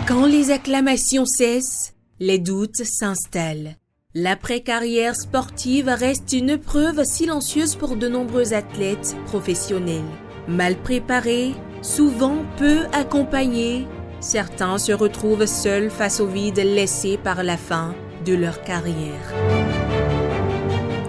Quand les acclamations cessent, les doutes s'installent. L'après-carrière sportive reste une preuve silencieuse pour de nombreux athlètes professionnels. Mal préparés, souvent peu accompagnés, certains se retrouvent seuls face au vide laissé par la fin de leur carrière.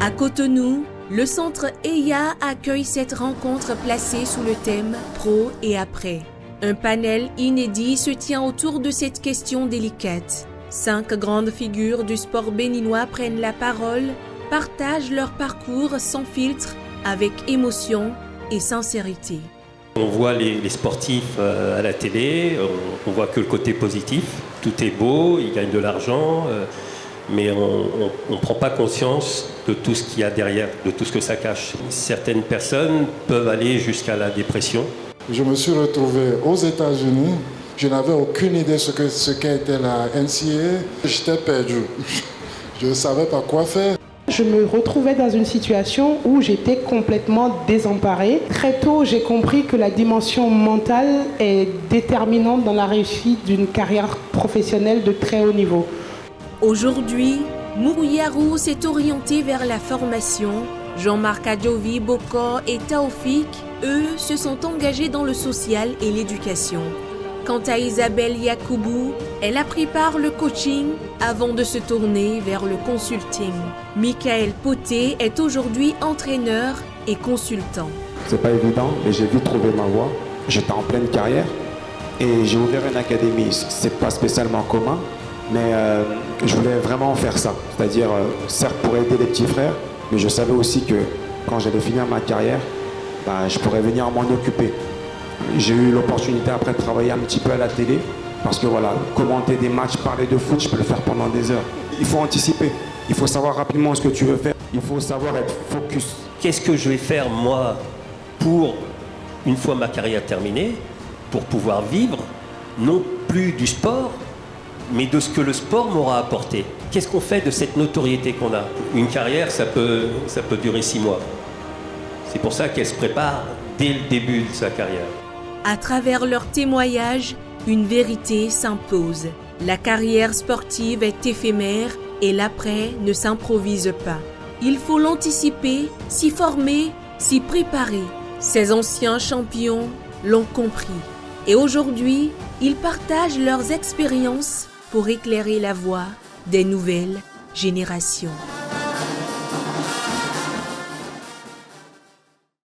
À Cotonou, le centre EIA accueille cette rencontre placée sous le thème « Pro et après ». Un panel inédit se tient autour de cette question délicate. 5 grandes figures du sport béninois prennent la parole, partagent leur parcours sans filtre, avec émotion et sincérité. On voit les sportifs à la télé, on voit que le côté positif. Tout est beau, ils gagnent de l'argent, mais on ne prend pas conscience de tout ce qu'il y a derrière, de tout ce que ça cache. Certaines personnes peuvent aller jusqu'à la dépression. Je me suis retrouvé aux États-Unis. Je n'avais aucune idée ce qu'était la NCAA. J'étais perdu. Je ne savais pas quoi faire. Je me retrouvais dans une situation où j'étais complètement désemparée. Très tôt, j'ai compris que la dimension mentale est déterminante dans la réussite d'une carrière professionnelle de très haut niveau. Aujourd'hui, Mouriarou s'est orienté vers la formation. Jean-Marc Adjovi, Bokor et Taoufik, eux, se sont engagés dans le social et l'éducation. Quant à Isabelle Yacoubou, elle a pris part le coaching avant de se tourner vers le consulting. Michael Poté est aujourd'hui entraîneur et consultant. C'est pas évident, mais j'ai vite trouvé ma voie. J'étais en pleine carrière et j'ai ouvert une académie. C'est pas spécialement commun, mais je voulais vraiment faire ça. C'est-à-dire, certes pour aider les petits frères, mais je savais aussi que quand j'allais finir ma carrière, je pourrais venir m'en occuper. J'ai eu l'opportunité après de travailler un petit peu à la télé, parce que voilà, commenter des matchs, parler de foot, je peux le faire pendant des heures. Il faut anticiper, il faut savoir rapidement ce que tu veux faire, il faut savoir être focus. Qu'est-ce que je vais faire moi pour, une fois ma carrière terminée, pour pouvoir vivre, non plus du sport, mais de ce que le sport m'aura apporté. Qu'est-ce qu'on fait de cette notoriété qu'on a? Une carrière, ça peut durer 6 mois. C'est pour ça qu'elle se prépare dès le début de sa carrière. À travers leurs témoignages, une vérité s'impose. La carrière sportive est éphémère et l'après ne s'improvise pas. Il faut l'anticiper, s'y former, s'y préparer. Ces anciens champions l'ont compris. Et aujourd'hui, ils partagent leurs expériences pour éclairer la voie des nouvelles générations.